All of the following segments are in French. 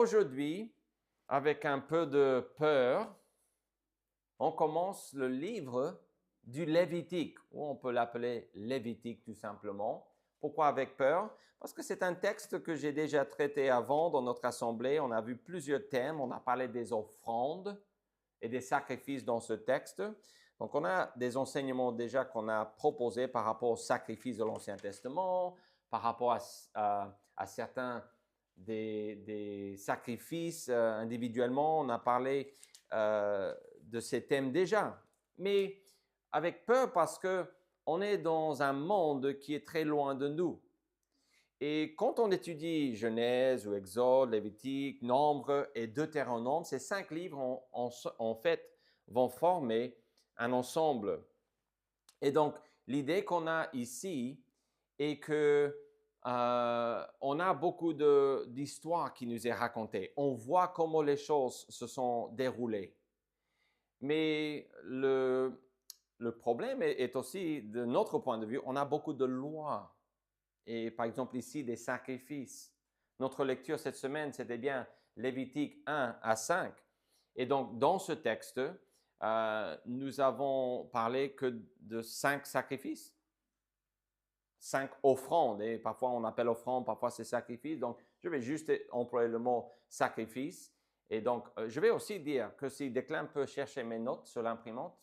Aujourd'hui, avec un peu de peur, on commence le livre du Lévitique, ou on peut l'appeler Lévitique tout simplement. Pourquoi avec peur? Parce que c'est un texte que j'ai déjà traité avant dans notre assemblée. On a vu plusieurs thèmes. On a parlé des offrandes et des sacrifices dans ce texte. Donc, on a des enseignements déjà qu'on a proposés par rapport aux sacrifices de l'Ancien Testament, par rapport à certains des sacrifices individuellement. On a parlé de ces thèmes déjà. Mais avec peur parce que on est dans un monde qui est très loin de nous. Et quand on étudie Genèse ou Exode, Lévitique, Nombre et Deutéronome, ces 5 livres en fait vont former un ensemble. Et donc, l'idée qu'on a ici est que on a beaucoup d'histoires qui nous est racontées. On voit comment les choses se sont déroulées. Mais le problème est aussi, de notre point de vue, on a beaucoup de lois. Et par exemple ici, des sacrifices. Notre lecture cette semaine, c'était bien Lévitique 1 à 5. Et donc, dans ce texte, nous avons parlé que de 5 sacrifices. 5 offrandes. Et parfois, on appelle offrande, parfois c'est sacrifice. Donc, je vais juste employer le mot sacrifice. Et donc, je vais aussi dire que si Declan peut chercher mes notes sur l'imprimante,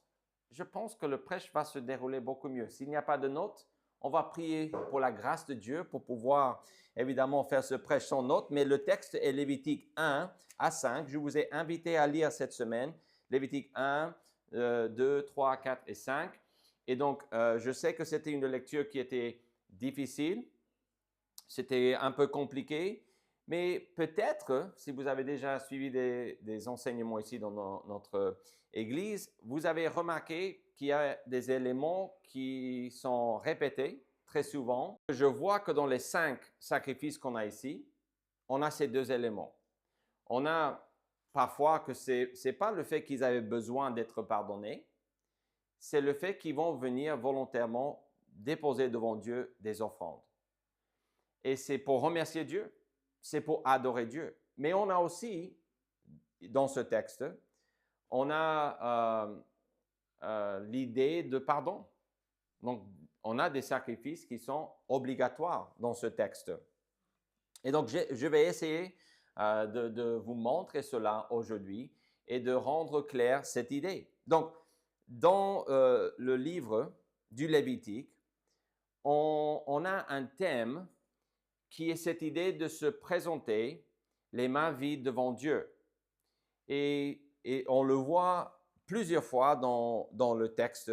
je pense que le prêche va se dérouler beaucoup mieux. S'il n'y a pas de notes, on va prier pour la grâce de Dieu pour pouvoir évidemment faire ce prêche sans notes. Mais le texte est Lévitique 1 à 5. Je vous ai invité à lire cette semaine Lévitique 1, 2, 3, 4 et 5. Et donc, je sais que c'était une lecture qui était difficile, c'était un peu compliqué, mais peut-être, si vous avez déjà suivi des enseignements ici dans notre Église, vous avez remarqué qu'il y a des éléments qui sont répétés très souvent. Je vois que dans les 5 sacrifices qu'on a ici, on a ces 2 éléments. On a parfois que c'est pas le fait qu'ils avaient besoin d'être pardonnés, c'est le fait qu'ils vont venir volontairement déposer devant Dieu des offrandes. Et c'est pour remercier Dieu, c'est pour adorer Dieu. Mais on a aussi, dans ce texte, on a l'idée de pardon. Donc, on a des sacrifices qui sont obligatoires dans ce texte. Et donc, je vais essayer de vous montrer cela aujourd'hui et de rendre claire cette idée. Donc, dans le livre du Lévitique, on a un thème qui est cette idée de se présenter les mains vides devant Dieu. Et on le voit plusieurs fois dans le texte.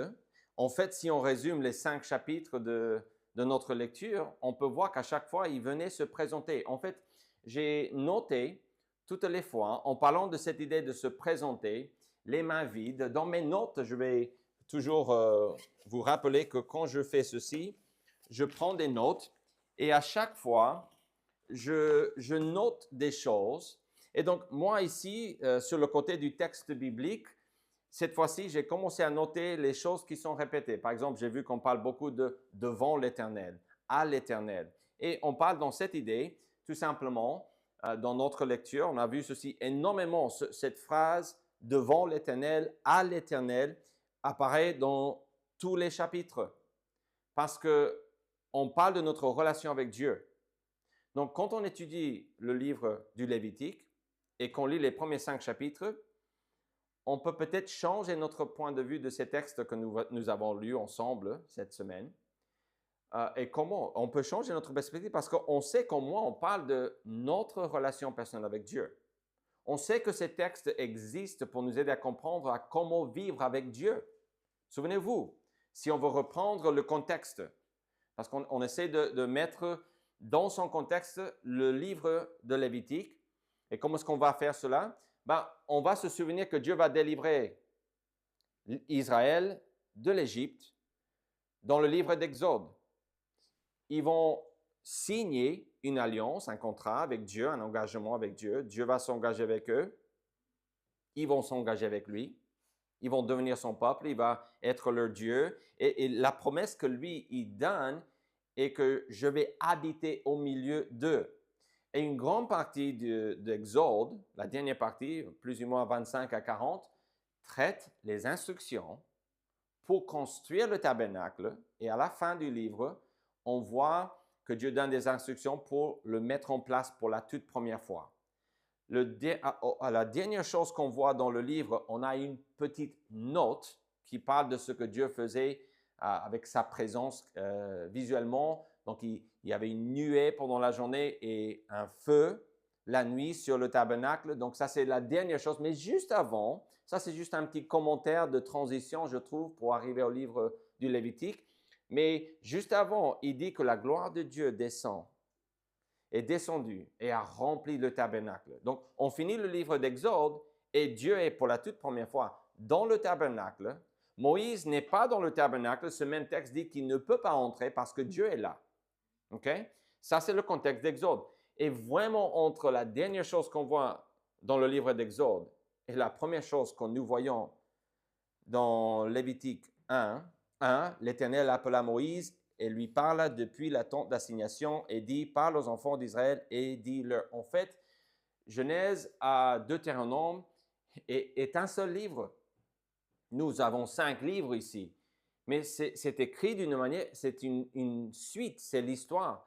En fait, si on résume les 5 chapitres de notre lecture, on peut voir qu'à chaque fois, il venait se présenter. En fait, j'ai noté toutes les fois, en parlant de cette idée de se présenter les mains vides, dans mes notes, je vais toujours vous rappeler que quand je fais ceci, je prends des notes et à chaque fois, je note des choses. Et donc, moi ici, sur le côté du texte biblique, cette fois-ci, j'ai commencé à noter les choses qui sont répétées. Par exemple, j'ai vu qu'on parle beaucoup de devant l'Éternel, à l'Éternel. Et on parle dans cette idée, tout simplement, dans notre lecture, on a vu ceci énormément. Cette phrase devant l'Éternel, à l'Éternel, apparaît dans tous les chapitres. Parce que on parle de notre relation avec Dieu. Donc, quand on étudie le livre du Lévitique et qu'on lit les premiers 5 chapitres, on peut peut-être changer notre point de vue de ces textes que nous avons lus ensemble cette semaine. Et comment? On peut changer notre perspective parce qu'on sait qu'au moins on parle de notre relation personnelle avec Dieu. On sait que ces textes existent pour nous aider à comprendre à comment vivre avec Dieu. Souvenez-vous, si on veut reprendre le contexte, parce qu'on essaie de mettre dans son contexte le livre de Lévitique. Et comment est-ce qu'on va faire cela? On va se souvenir que Dieu va délivrer Israël de l'Égypte dans le livre d'Exode. Ils vont signer une alliance, un contrat avec Dieu, un engagement avec Dieu. Dieu va s'engager avec eux. Ils vont s'engager avec lui. Ils vont devenir son peuple. Il va être leur Dieu. Et la promesse que lui, il donne, et que je vais habiter au milieu d'eux. Et une grande partie d'Exode, la dernière partie, plus ou moins 25 à 40, traite les instructions pour construire le tabernacle. Et à la fin du livre, on voit que Dieu donne des instructions pour le mettre en place pour la toute première fois. La dernière chose qu'on voit dans le livre, on a une petite note qui parle de ce que Dieu faisait avec sa présence visuellement. Donc, il y avait une nuée pendant la journée et un feu la nuit sur le tabernacle. Donc, ça, c'est la dernière chose. Mais juste avant, ça, c'est juste un petit commentaire de transition, je trouve, pour arriver au livre du Lévitique. Mais juste avant, il dit que la gloire de Dieu est descendu et a rempli le tabernacle. Donc, on finit le livre d'Exode et Dieu est pour la toute première fois dans le tabernacle. Moïse n'est pas dans le tabernacle. Ce même texte dit qu'il ne peut pas entrer parce que Dieu est là. OK? Ça, c'est le contexte d'Exode. Et vraiment, entre la dernière chose qu'on voit dans le livre d'Exode et la première chose que nous voyons dans Lévitique 1, l'Éternel appela Moïse et lui parla depuis la tente d'assignation et dit, parle aux enfants d'Israël et dis-leur. En fait, Genèse à Deutéronome est un seul livre. Nous avons 5 livres ici, mais c'est écrit d'une manière, c'est une suite, c'est l'histoire.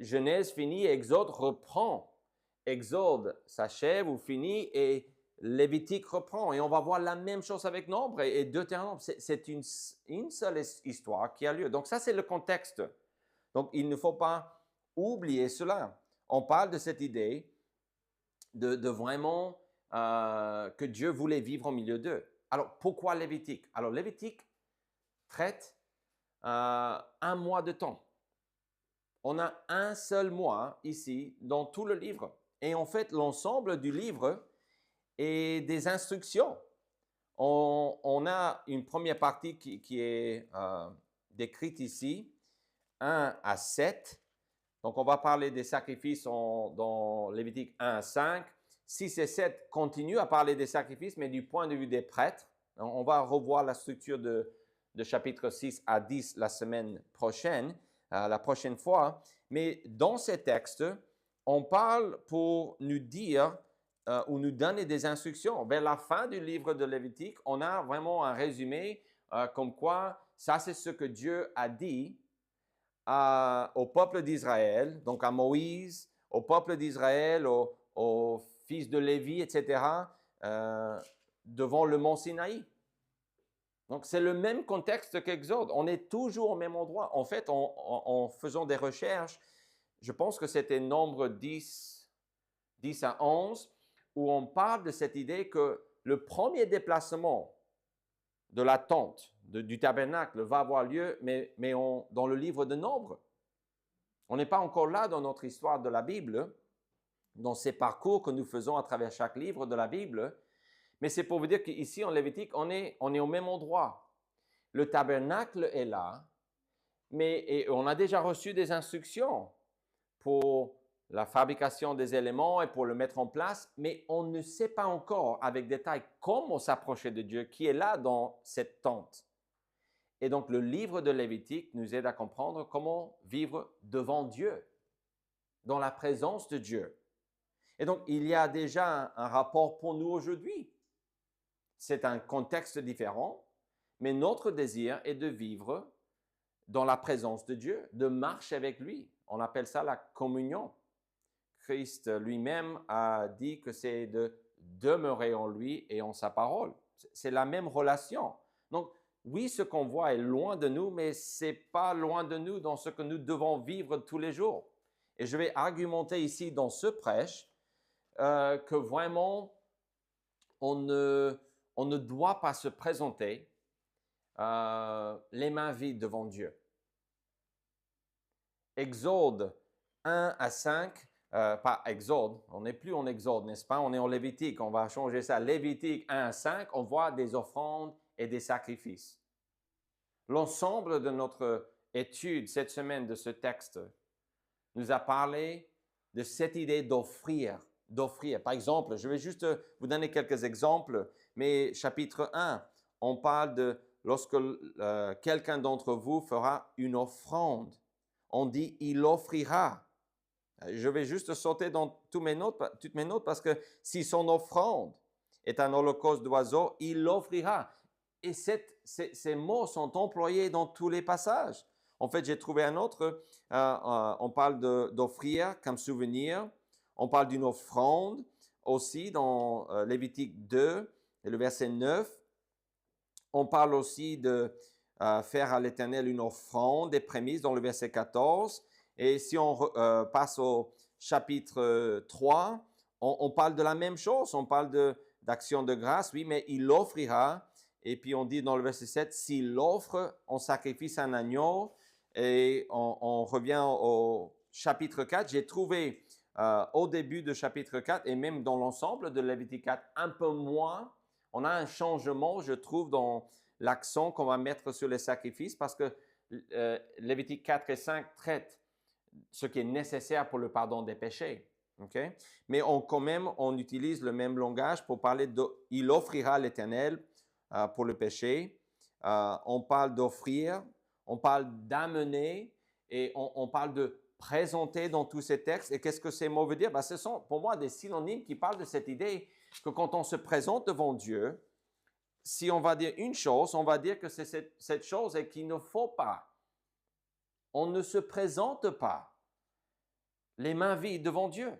Genèse finit, Exode reprend. Exode s'achève ou finit et Lévitique reprend. Et on va voir la même chose avec Nombre et Deutéronome. C'est une seule histoire qui a lieu. Donc ça, c'est le contexte. Donc il ne faut pas oublier cela. On parle de cette idée de vraiment que Dieu voulait vivre au milieu d'eux. Alors pourquoi Lévitique? Alors Lévitique traite un mois de temps. On a un seul mois ici dans tout le livre. Et en fait, l'ensemble du livre est des instructions. On a une première partie qui est décrite ici, 1 à 7. Donc, on va parler des sacrifices dans Lévitique 1 à 5. 6 et 7 continuent à parler des sacrifices, mais du point de vue des prêtres. On va revoir la structure de chapitre 6 à 10 la semaine prochaine. La prochaine fois. Mais dans ces textes, on parle pour nous dire ou nous donner des instructions. Vers la fin du livre de Lévitique, on a vraiment un résumé comme quoi ça, c'est ce que Dieu a dit au peuple d'Israël, donc à Moïse, au peuple d'Israël, aux fils de Lévi, etc., devant le mont Sinaï. Donc, c'est le même contexte qu'Exode. On est toujours au même endroit. En fait, en faisant des recherches, je pense que c'était Nombre 10 à 11, où on parle de cette idée que le premier déplacement de la tente, du tabernacle, va avoir lieu, mais dans le livre de Nombre. On n'est pas encore là dans notre histoire de la Bible, dans ces parcours que nous faisons à travers chaque livre de la Bible. Mais c'est pour vous dire qu'ici, en Lévitique, on est au même endroit. Le tabernacle est là, mais on a déjà reçu des instructions pour la fabrication des éléments et pour le mettre en place, mais on ne sait pas encore avec détail comment s'approcher de Dieu qui est là dans cette tente. Et donc, le livre de Lévitique nous aide à comprendre comment vivre devant Dieu, dans la présence de Dieu. Et donc, il y a déjà un rapport pour nous aujourd'hui. C'est un contexte différent, mais notre désir est de vivre dans la présence de Dieu, de marcher avec lui. On appelle ça la communion. Christ lui-même a dit que c'est de demeurer en lui et en sa parole. C'est la même relation. Donc, oui, ce qu'on voit est loin de nous, mais ce n'est pas loin de nous dans ce que nous devons vivre tous les jours. Et je vais argumenter ici dans ce prêche que vraiment, on ne doit pas se présenter les mains vides devant Dieu. Exode 1 à 5, pas Exode, on n'est plus en Exode, n'est-ce pas? On est en Lévitique, on va changer ça. Lévitique 1 à 5, on voit des offrandes et des sacrifices. L'ensemble de notre étude cette semaine de ce texte nous a parlé de cette idée d'offrir. Par exemple, je vais juste vous donner quelques exemples, mais chapitre 1, on parle de lorsque quelqu'un d'entre vous fera une offrande. On dit « il offrira ». Je vais juste sauter dans toutes mes notes parce que si son offrande est un holocauste d'oiseaux, il l'offrira. Et ces mots sont employés dans tous les passages. En fait, j'ai trouvé un autre, on parle d'offrir comme souvenir, on parle d'une offrande aussi dans Lévitique 2 et le verset 9. On parle aussi de faire à l'Éternel une offrande des prémices dans le verset 14. Et si on passe au chapitre 3, on parle de la même chose, on parle d'action de grâce, oui, mais il offrira. Et puis on dit dans le verset 7, s'il offre en sacrifice un agneau, et on revient au chapitre 4, j'ai trouvé au début de chapitre 4 et même dans l'ensemble de Lévitique 4 un peu moins. On a un changement, je trouve, dans l'accent qu'on va mettre sur les sacrifices parce que Lévitique 4 et 5 traitent ce qui est nécessaire pour le pardon des péchés. Okay? Mais quand même, on utilise le même langage pour parler de « il offrira l'Éternel pour le péché ». On parle d'offrir, on parle d'amener et on parle de présenter dans tous ces textes. Et qu'est-ce que ces mots veulent dire? Ben, ce sont pour moi des synonymes qui parlent de cette idée que quand on se présente devant Dieu, si on va dire une chose, on va dire que c'est cette chose et qu'il ne faut pas. On ne se présente pas les mains vides devant Dieu.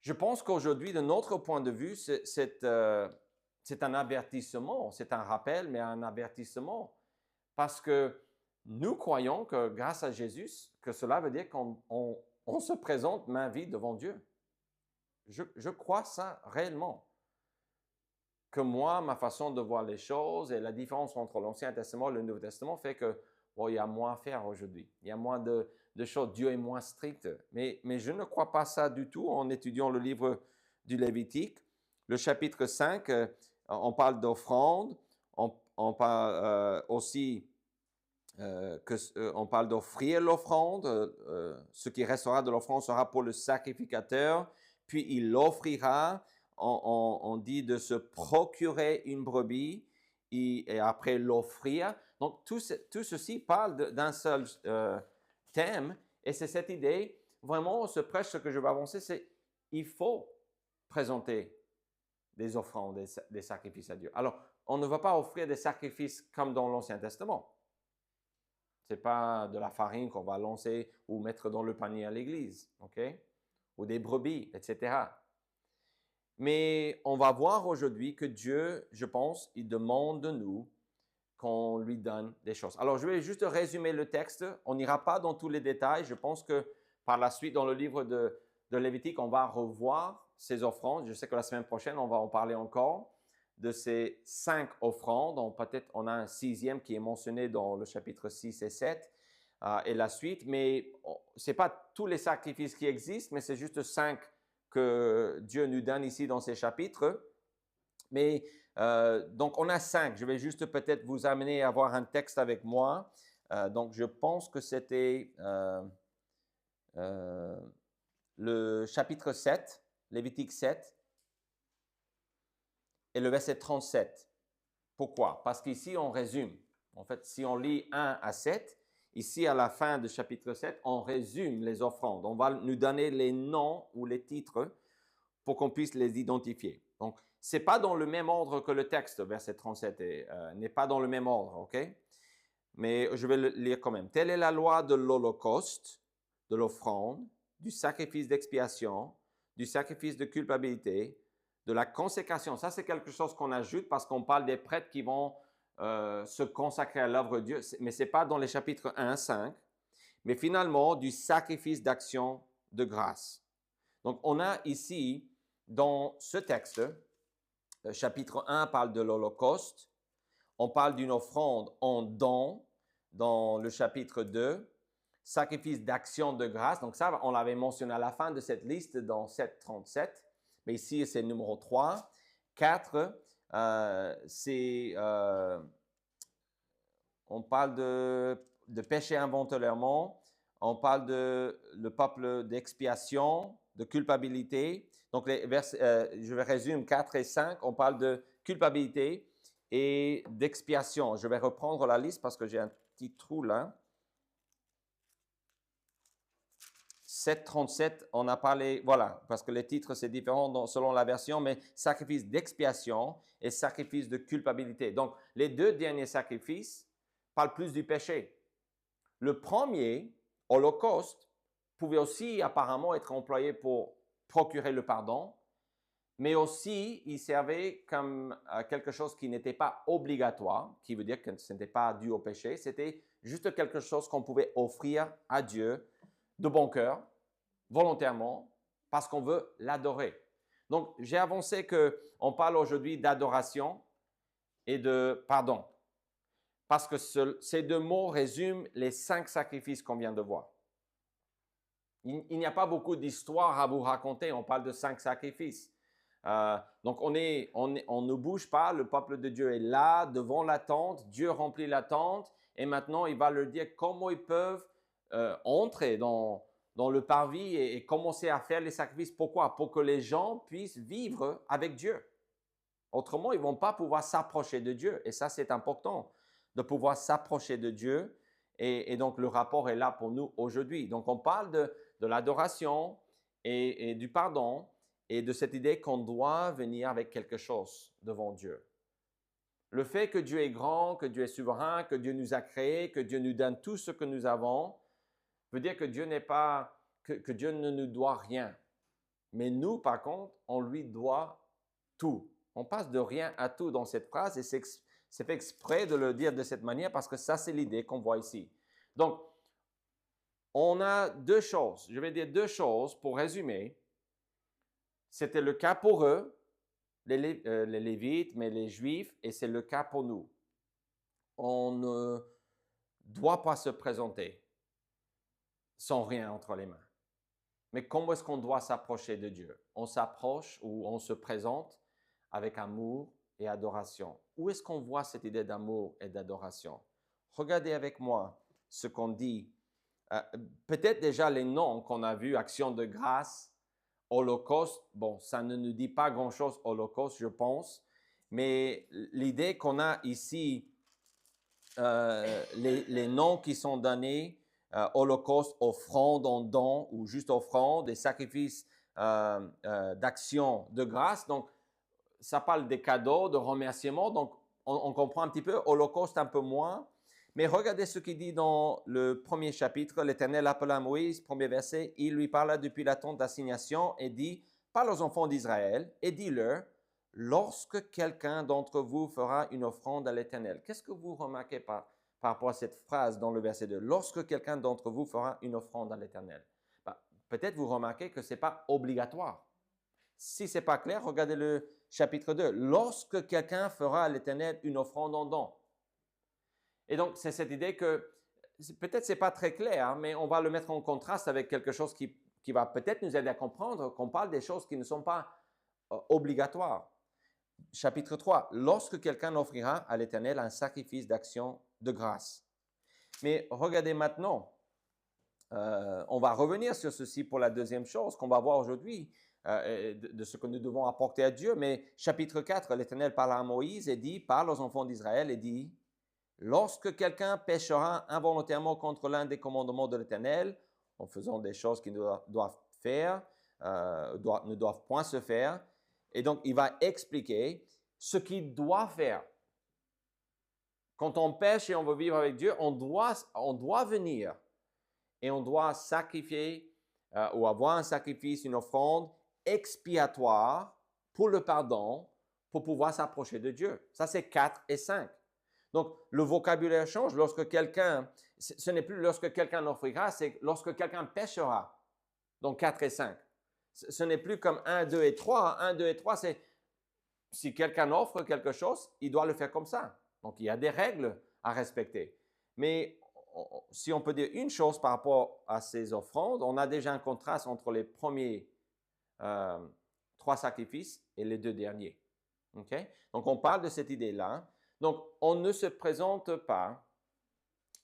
Je pense qu'aujourd'hui, de notre point de vue, c'est un avertissement, c'est un rappel, mais un avertissement. Parce que nous croyons que grâce à Jésus, que cela veut dire qu'on se présente main vide devant Dieu. Je crois ça réellement. Que moi, ma façon de voir les choses et la différence entre l'Ancien Testament et le Nouveau Testament fait que il y a moins à faire aujourd'hui. Il y a moins de choses. Dieu est moins strict. Mais je ne crois pas ça du tout en étudiant le livre du Lévitique. Le chapitre 5, on parle d'offrande. On parle aussi on parle d'offrir l'offrande. Ce qui restera de l'offrande sera pour le sacrificateur. Puis il l'offrira. On dit de se procurer une brebis et après l'offrir. Donc, tout ceci parle d'un seul thème et c'est cette idée, vraiment, on se prêche, ce que je vais avancer, c'est il faut présenter des offrandes, des sacrifices à Dieu. Alors, on ne va pas offrir des sacrifices comme dans l'Ancien Testament. Ce n'est pas de la farine qu'on va lancer ou mettre dans le panier à l'église, ok? Ou des brebis, etc. Mais on va voir aujourd'hui que Dieu, je pense, il demande de nous qu'on lui donne des choses. Alors, je vais juste résumer le texte. On n'ira pas dans tous les détails. Je pense que par la suite, dans le livre de Lévitique, on va revoir ces offrandes. Je sais que la semaine prochaine, on va en parler encore de ces 5 offrandes. Peut-être on a un 6e qui est mentionné dans le chapitre 6 et 7 et la suite. Mais ce n'est pas tous les sacrifices qui existent, mais c'est juste 5 que Dieu nous donne ici dans ces chapitres. Mais donc, on a 5. Je vais juste peut-être vous amener à avoir un texte avec moi. Donc, je pense que c'était le chapitre 7, Lévitique 7, et le verset 37. Pourquoi? Parce qu'ici, on résume. En fait, si on lit 1 à 7, ici, à la fin du chapitre 7, on résume les offrandes. On va nous donner les noms ou les titres pour qu'on puisse les identifier. Donc, ce n'est pas dans le même ordre que le texte, verset 37, n'est pas dans le même ordre, ok? Mais je vais le lire quand même. Telle est la loi de l'Holocauste, de l'offrande, du sacrifice d'expiation, du sacrifice de culpabilité, de la consécration. Ça, c'est quelque chose qu'on ajoute parce qu'on parle des prêtres qui vont se consacrer à l'œuvre de Dieu, mais ce n'est pas dans les chapitres 1 à 5, mais finalement du sacrifice d'action de grâce. Donc, on a ici, dans ce texte, chapitre 1 parle de l'Holocauste, on parle d'une offrande en don dans le chapitre 2, sacrifice d'action de grâce. Donc ça, on l'avait mentionné à la fin de cette liste dans 7.37, mais ici, c'est le numéro 3. 4, on parle de péché involontairement, on parle de le peuple d'expiation, de culpabilité. Donc, je vais résumer 4 et 5, on parle de culpabilité et d'expiation. Je vais reprendre la liste parce que j'ai un petit trou là. 7:37, on a parlé, voilà, parce que les titres, c'est différent selon la version, mais sacrifice d'expiation et sacrifice de culpabilité. Donc, les deux derniers sacrifices parlent plus du péché. Le premier, Holocauste, pouvait aussi apparemment être employé pour procurer le pardon, mais aussi il servait comme quelque chose qui n'était pas obligatoire, qui veut dire que ce n'était pas dû au péché, c'était juste quelque chose qu'on pouvait offrir à Dieu de bon cœur, volontairement, parce qu'on veut l'adorer. Donc, j'ai avancé qu'on parle aujourd'hui d'adoration et de pardon, parce que ces deux mots résument les 5 sacrifices qu'on vient de voir. Il n'y a pas beaucoup d'histoires à vous raconter, on parle de 5 sacrifices. Donc, on ne bouge pas, le peuple de Dieu est là, devant la tente, Dieu remplit la tente, et maintenant, il va leur dire comment ils peuvent entrer dans le parvis et commencer à faire les sacrifices. Pourquoi? Pour que les gens puissent vivre avec Dieu. Autrement, ils ne vont pas pouvoir s'approcher de Dieu, et ça, c'est important, de pouvoir s'approcher de Dieu, et donc le rapport est là pour nous aujourd'hui. Donc, on parle de l'adoration et du pardon, et de cette idée qu'on doit venir avec quelque chose devant Dieu. Le fait que Dieu est grand, que Dieu est souverain, que Dieu nous a créés, que Dieu nous donne tout ce que nous avons, veut dire que Dieu que Dieu ne nous doit rien. Mais nous, par contre, on lui doit tout. On passe de rien à tout dans cette phrase, et c'est fait exprès de le dire de cette manière parce que ça, c'est l'idée qu'on voit ici. Donc, on a deux choses. Je vais dire deux choses pour résumer. C'était le cas pour eux, les Lévites, mais les Juifs, et c'est le cas pour nous. On ne doit pas se présenter sans rien entre les mains. Mais comment est-ce qu'on doit s'approcher de Dieu? On s'approche ou on se présente avec amour et adoration. Où est-ce qu'on voit cette idée d'amour et d'adoration? Regardez avec moi ce qu'on dit. Peut-être déjà les noms qu'on a vus, action de grâce, Holocauste, bon, ça ne nous dit pas grand-chose, Holocauste, je pense, mais l'idée qu'on a ici, les noms qui sont donnés, Holocauste, offrande en don ou juste offrande, des sacrifices d'action de grâce, donc ça parle des cadeaux, de remerciements, donc on comprend un petit peu, Holocauste un peu moins. Mais regardez ce qu'il dit dans le premier chapitre. L'Éternel appela Moïse, premier verset, il lui parla depuis la tente d'assignation et dit, parle aux enfants d'Israël et dis-leur, lorsque quelqu'un d'entre vous fera une offrande à l'Éternel. Qu'est-ce que vous remarquez par rapport à cette phrase dans le verset 2? Lorsque quelqu'un d'entre vous fera une offrande à l'Éternel. Peut-être vous remarquez que ce n'est pas obligatoire. Si ce n'est pas clair, regardez le chapitre 2. Lorsque quelqu'un fera à l'Éternel une offrande en don. Et donc, c'est cette idée que, peut-être ce n'est pas très clair, hein, mais on va le mettre en contraste avec quelque chose qui va peut-être nous aider à comprendre qu'on parle des choses qui ne sont pas obligatoires. Chapitre 3, lorsque quelqu'un offrira à l'Éternel un sacrifice d'action de grâce. Mais regardez maintenant, on va revenir sur ceci pour la deuxième chose qu'on va voir aujourd'hui, de ce que nous devons apporter à Dieu. Mais chapitre 4, l'Éternel parle à Moïse et dit, parle aux enfants d'Israël et dit, lorsque quelqu'un péchera involontairement contre l'un des commandements de l'Éternel, en faisant des choses qui ne doivent point se faire, et donc il va expliquer ce qu'il doit faire. Quand on pêche et on veut vivre avec Dieu, on doit venir et on doit sacrifier ou avoir un sacrifice, une offrande expiatoire pour le pardon, pour pouvoir s'approcher de Dieu. Ça, c'est 4 et 5. Donc, le vocabulaire change. Lorsque quelqu'un, ce n'est plus lorsque quelqu'un offrira, c'est lorsque quelqu'un péchera. Donc, 4 et 5. Ce n'est plus comme 1, 2 et 3. 1, 2 et 3, c'est si quelqu'un offre quelque chose, il doit le faire comme ça. Donc, il y a des règles à respecter. Mais si on peut dire une chose par rapport à ces offrandes, on a déjà un contraste entre les premiers 3 sacrifices et les 2 derniers. Okay? Donc, on parle de cette idée-là. Donc, on ne se présente pas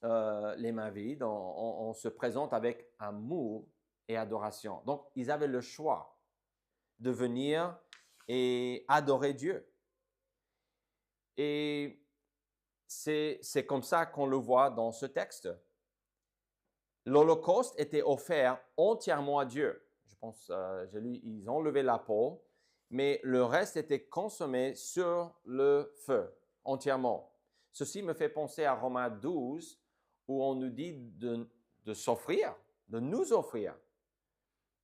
les mains vides, on se présente avec amour et adoration. Donc, ils avaient le choix de venir et adorer Dieu. Et c'est comme ça qu'on le voit dans ce texte. l'Holocauste était offert entièrement à Dieu. Je pense, j'ai lu, ils ont levé la peau, mais le reste était consommé sur le feu, entièrement. Ceci me fait penser à Romains 12, où on nous dit de s'offrir, de nous offrir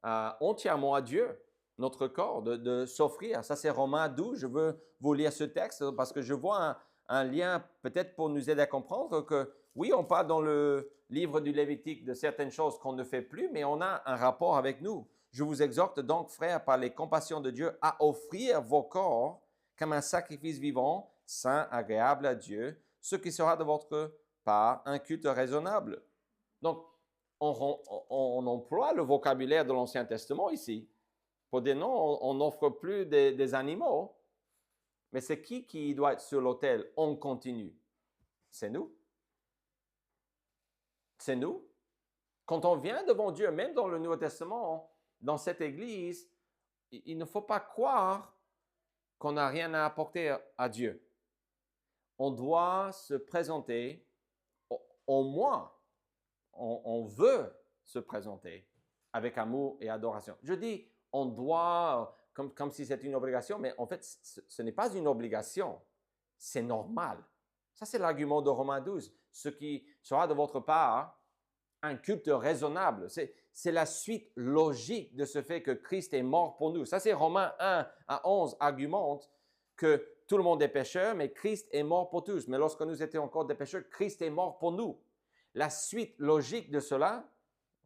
entièrement à Dieu, notre corps, de s'offrir. Ça, c'est Romains 12. Je veux vous lire ce texte parce que je vois un lien peut-être pour nous aider à comprendre que, oui, on parle dans le livre du Lévitique de certaines choses qu'on ne fait plus, mais on a un rapport avec nous. Je vous exhorte donc, frères, par les compassions de Dieu, à offrir vos corps comme un sacrifice vivant, saint, agréable à Dieu, ce qui sera de votre part un culte raisonnable. Donc, on emploie le vocabulaire de l'Ancien Testament ici. Pour dire non, on n'offre plus des animaux. Mais c'est qui doit être sur l'autel en continu? C'est nous. C'est nous. Quand on vient devant Dieu, même dans le Nouveau Testament, dans cette Église, il ne faut pas croire qu'on n'a rien à apporter à Dieu. On doit se présenter, au moins, on veut se présenter avec amour et adoration. Je dis on doit, comme si c'était une obligation, mais en fait, ce n'est pas une obligation, c'est normal. Ça, c'est l'argument de Romains 12. Ce qui sera de votre part un culte raisonnable. C'est la suite logique de ce fait que Christ est mort pour nous. Ça, c'est Romains 1 à 11 argumente que tout le monde est pécheur, mais Christ est mort pour tous. Mais lorsque nous étions encore des pécheurs, Christ est mort pour nous. La suite logique de cela,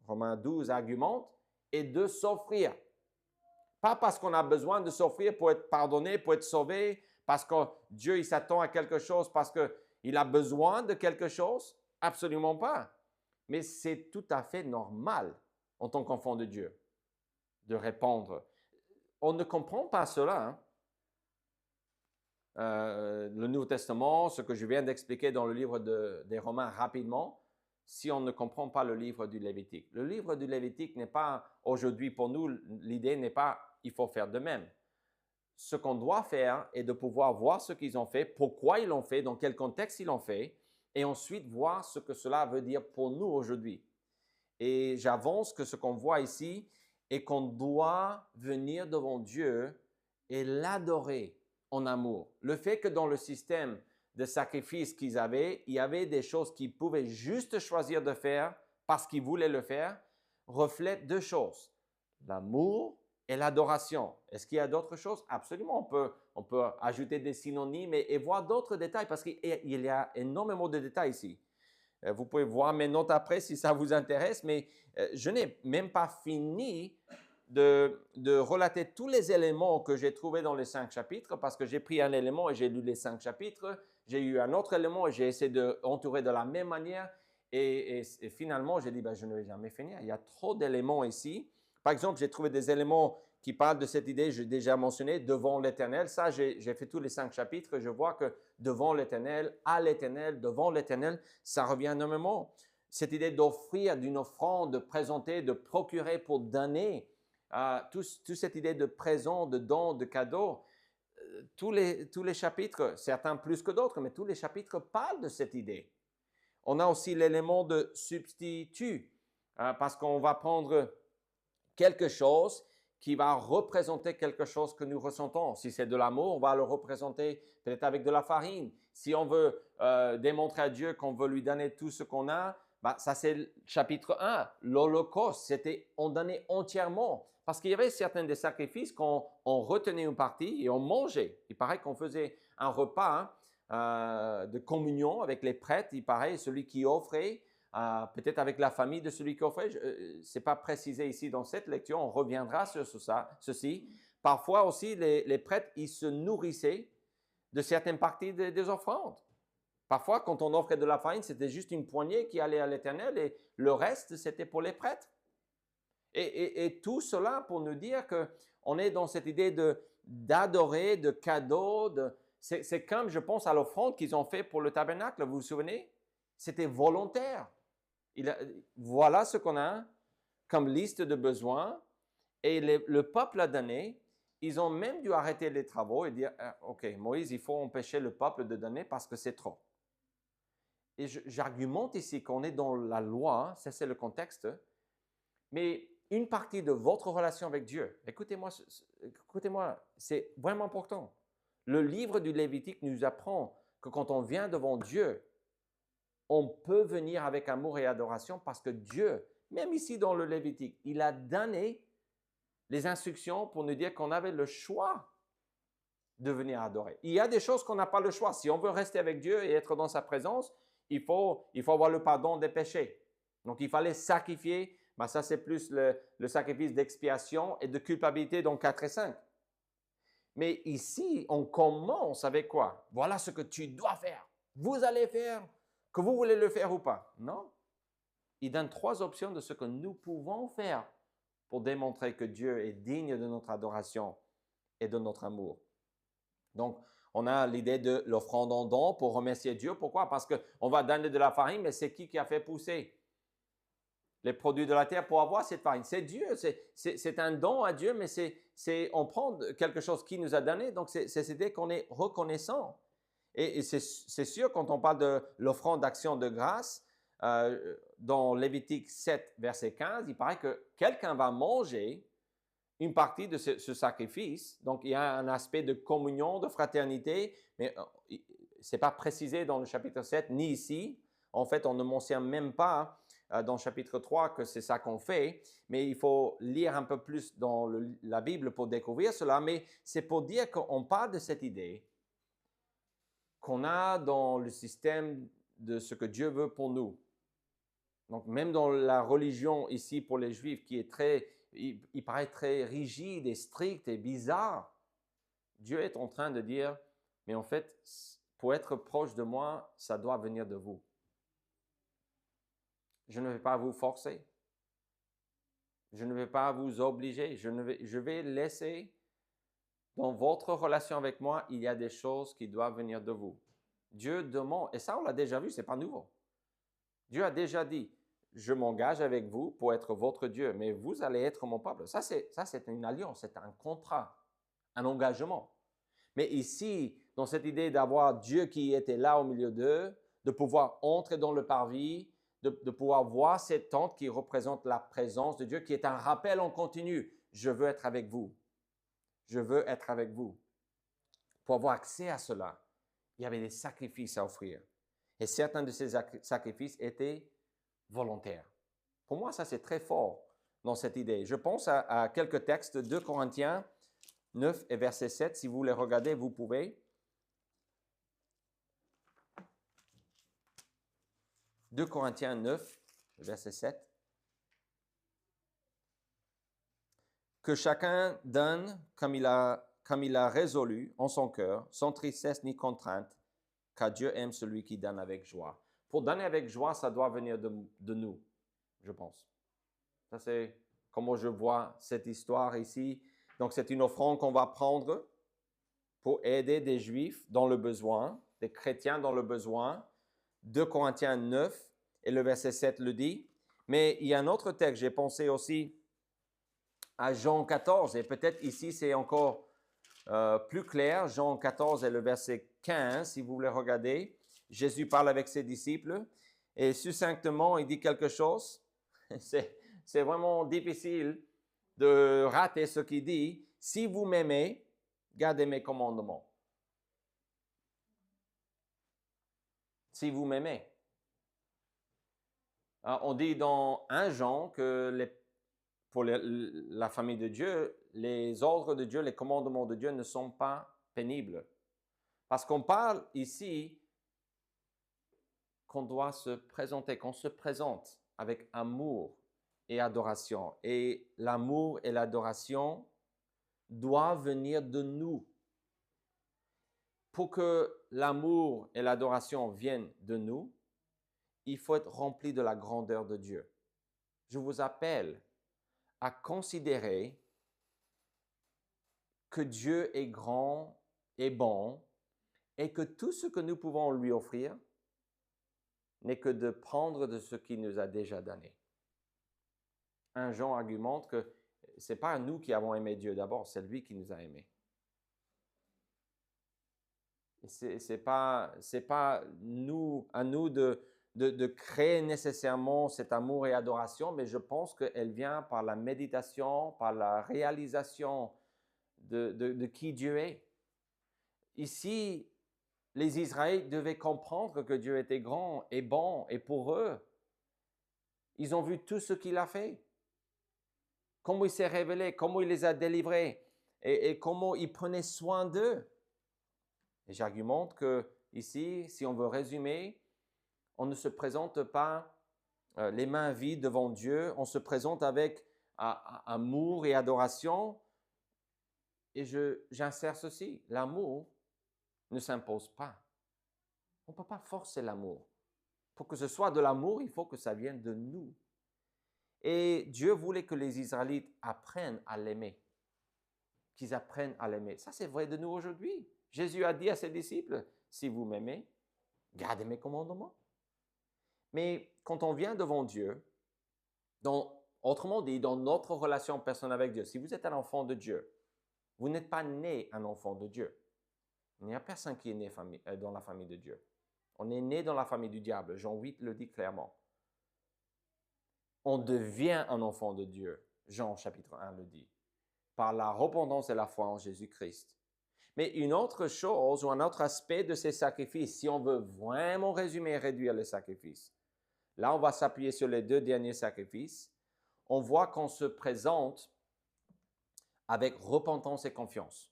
Romains 12 argumente, est de s'offrir. Pas parce qu'on a besoin de s'offrir pour être pardonné, pour être sauvé, parce que Dieu il s'attend à quelque chose, parce qu'il a besoin de quelque chose. Absolument pas. Mais c'est tout à fait normal en tant qu'enfant de Dieu de répondre. On ne comprend pas cela. Hein? Le Nouveau Testament, ce que je viens d'expliquer dans le livre des Romains rapidement, si on ne comprend pas le livre du Lévitique. Le livre du Lévitique n'est pas, aujourd'hui pour nous, l'idée n'est pas il faut faire de même. Ce qu'on doit faire est de pouvoir voir ce qu'ils ont fait, pourquoi ils l'ont fait, dans quel contexte ils l'ont fait, et ensuite voir ce que cela veut dire pour nous aujourd'hui. Et j'avance que ce qu'on voit ici est qu'on doit venir devant Dieu et l'adorer en amour. Le fait que dans le système de sacrifice qu'ils avaient, il y avait des choses qu'ils pouvaient juste choisir de faire parce qu'ils voulaient le faire, reflète deux choses, l'amour et l'adoration. Est-ce qu'il y a d'autres choses? Absolument, on peut ajouter des synonymes et voir d'autres détails parce qu'il y a énormément de détails ici. Vous pouvez voir mes notes après si ça vous intéresse, mais je n'ai même pas fini de relater tous les éléments que j'ai trouvés dans les 5 chapitres parce que j'ai pris un élément et j'ai lu les 5 chapitres. J'ai eu un autre élément et j'ai essayé d'entourer de la même manière. Et finalement, j'ai dit, je ne vais jamais finir. Il y a trop d'éléments ici. Par exemple, j'ai trouvé des éléments qui parlent de cette idée, j'ai déjà mentionné, devant l'Éternel. Ça, j'ai fait tous les 5 chapitres. Je vois que devant l'Éternel, à l'Éternel, devant l'Éternel, ça revient énormément. Cette idée d'offrir, d'une offrande, de présenter, de procurer pour donner, toute cette idée de présent, de don, de cadeau, tous les chapitres, certains plus que d'autres, mais tous les chapitres parlent de cette idée. On a aussi l'élément de substitut, parce qu'on va prendre quelque chose qui va représenter quelque chose que nous ressentons. Si c'est de l'amour, on va le représenter peut-être avec de la farine. Si on veut démontrer à Dieu qu'on veut lui donner tout ce qu'on a, ça c'est le chapitre 1. L'Holocauste, c'était on donnait entièrement. Parce qu'il y avait certains des sacrifices qu'on retenait une partie et on mangeait. Il paraît qu'on faisait un repas de communion avec les prêtres. Il paraît celui qui offrait, peut-être avec la famille de celui qui offrait. Ce n'est pas précisé ici dans cette lecture, on reviendra sur ceci. Parfois aussi, les prêtres, ils se nourrissaient de certaines parties des offrandes. Parfois, quand on offrait de la farine, c'était juste une poignée qui allait à l'Éternel et le reste, c'était pour les prêtres. Et tout cela pour nous dire qu'on est dans cette idée d'adorer, de cadeau. C'est comme, je pense, à l'offrande qu'ils ont fait pour le tabernacle, vous vous souvenez? C'était volontaire. Voilà ce qu'on a comme liste de besoins. Et le peuple a donné. Ils ont même dû arrêter les travaux et dire, OK, Moïse, il faut empêcher le peuple de donner parce que c'est trop. et j'argumente ici qu'on est dans la loi, ça c'est le contexte, mais une partie de votre relation avec Dieu, écoutez-moi, c'est vraiment important. Le livre du Lévitique nous apprend que quand on vient devant Dieu, on peut venir avec amour et adoration parce que Dieu, même ici dans le Lévitique, il a donné les instructions pour nous dire qu'on avait le choix de venir adorer. Il y a des choses qu'on n'a pas le choix. Si on veut rester avec Dieu et être dans sa présence, il faut avoir le pardon des péchés. Donc, il fallait sacrifier. Ben, ça, c'est plus le sacrifice d'expiation et de culpabilité dans 4 et 5. Mais ici, on commence avec quoi? Voilà ce que tu dois faire. Vous allez faire, que vous voulez le faire ou pas. Non. Il donne 3 options de ce que nous pouvons faire pour démontrer que Dieu est digne de notre adoration et de notre amour. Donc, on a l'idée de l'offrande en don pour remercier Dieu. Pourquoi? Parce qu'on va donner de la farine, mais c'est qui a fait pousser les produits de la terre pour avoir cette farine? C'est Dieu. C'est un don à Dieu, mais on prend quelque chose qu'il nous a donné. Donc, c'est cette idée qu'on est reconnaissant. Et c'est sûr, quand on parle de l'offrande d'action de grâce, dans Lévitique 7, verset 15, il paraît que quelqu'un va manger une partie de ce sacrifice. Donc, il y a un aspect de communion, de fraternité, mais ce n'est pas précisé dans le chapitre 7, ni ici. En fait, on ne mentionne même pas dans le chapitre 3 que c'est ça qu'on fait, mais il faut lire un peu plus dans la Bible pour découvrir cela. Mais c'est pour dire qu'on parle de cette idée qu'on a dans le système de ce que Dieu veut pour nous. Donc, même dans la religion ici pour les Juifs, qui est il paraît très rigide et strict et bizarre, Dieu est en train de dire, mais en fait, pour être proche de moi, ça doit venir de vous. Je ne vais pas vous forcer. Je ne vais pas vous obliger. Je vais laisser, dans votre relation avec moi, il y a des choses qui doivent venir de vous. Dieu demande, et ça on l'a déjà vu, ce n'est pas nouveau. Dieu a déjà dit, je m'engage avec vous pour être votre Dieu, mais vous allez être mon peuple. Ça, c'est une alliance, c'est un contrat, un engagement. Mais ici, dans cette idée d'avoir Dieu qui était là au milieu d'eux, de pouvoir entrer dans le parvis, de pouvoir voir cette tente qui représente la présence de Dieu, qui est un rappel en continu. Je veux être avec vous. Je veux être avec vous. Pour avoir accès à cela, il y avait des sacrifices à offrir. Et certains de ces sacrifices étaient volontaire. Pour moi, ça c'est très fort dans cette idée. Je pense à quelques textes de 2 Corinthiens 9 et verset 7. Si vous les regardez, vous pouvez. 2 Corinthiens 9, verset 7. Que chacun donne comme il a résolu en son cœur, sans tristesse ni contrainte, car Dieu aime celui qui donne avec joie. Pour donner avec joie, ça doit venir de nous, je pense. Ça, c'est comment je vois cette histoire ici. Donc, c'est une offrande qu'on va prendre pour aider des Juifs dans le besoin, des chrétiens dans le besoin. 2 Corinthiens 9 et le verset 7 le dit. Mais il y a un autre texte, j'ai pensé aussi à Jean 14, et peut-être ici c'est encore plus clair. Jean 14 et le verset 15, si vous voulez regarder. Jésus parle avec ses disciples et succinctement, il dit quelque chose. C'est vraiment difficile de rater ce qu'il dit. Si vous m'aimez, gardez mes commandements. Si vous m'aimez. On dit dans 1 Jean que pour la famille de Dieu, les ordres de Dieu, les commandements de Dieu ne sont pas pénibles. Parce qu'on parle ici qu'on doit se présenter, qu'on se présente avec amour et adoration. Et l'amour et l'adoration doivent venir de nous. Pour que l'amour et l'adoration viennent de nous, il faut être rempli de la grandeur de Dieu. Je vous appelle à considérer que Dieu est grand et bon et que tout ce que nous pouvons lui offrir n'est que de prendre de ce qu'il nous a déjà donné. 1 Jean argumente que ce n'est pas nous qui avons aimé Dieu d'abord, c'est lui qui nous a aimés. C'est pas nous, à nous de créer nécessairement cet amour et adoration, mais je pense qu'elle vient par la méditation, par la réalisation de qui Dieu est. Ici, les Israélites devaient comprendre que Dieu était grand et bon, et pour eux, ils ont vu tout ce qu'il a fait. Comment il s'est révélé, comment il les a délivrés, et comment il prenait soin d'eux. Et j'argumente que ici, si on veut résumer, on ne se présente pas les mains vides devant Dieu, on se présente avec amour et adoration. Et j'insère ceci, l'amour ne s'impose pas. On ne peut pas forcer l'amour. Pour que ce soit de l'amour, il faut que ça vienne de nous. Et Dieu voulait que les Israélites apprennent à l'aimer, qu'ils apprennent à l'aimer. Ça, c'est vrai de nous aujourd'hui. Jésus a dit à ses disciples, si vous m'aimez, gardez mes commandements. Mais quand on vient devant Dieu, autrement dit, dans notre relation personnelle avec Dieu, si vous êtes un enfant de Dieu, vous n'êtes pas né un enfant de Dieu. Il n'y a personne qui est né dans la famille de Dieu. On est né dans la famille du diable. Jean 8 le dit clairement. On devient un enfant de Dieu. Jean chapitre 1 le dit. Par la repentance et la foi en Jésus-Christ. Mais une autre chose ou un autre aspect de ces sacrifices, si on veut vraiment résumer et réduire les sacrifices, là on va s'appuyer sur les 2 derniers sacrifices. On voit qu'on se présente avec repentance et confiance.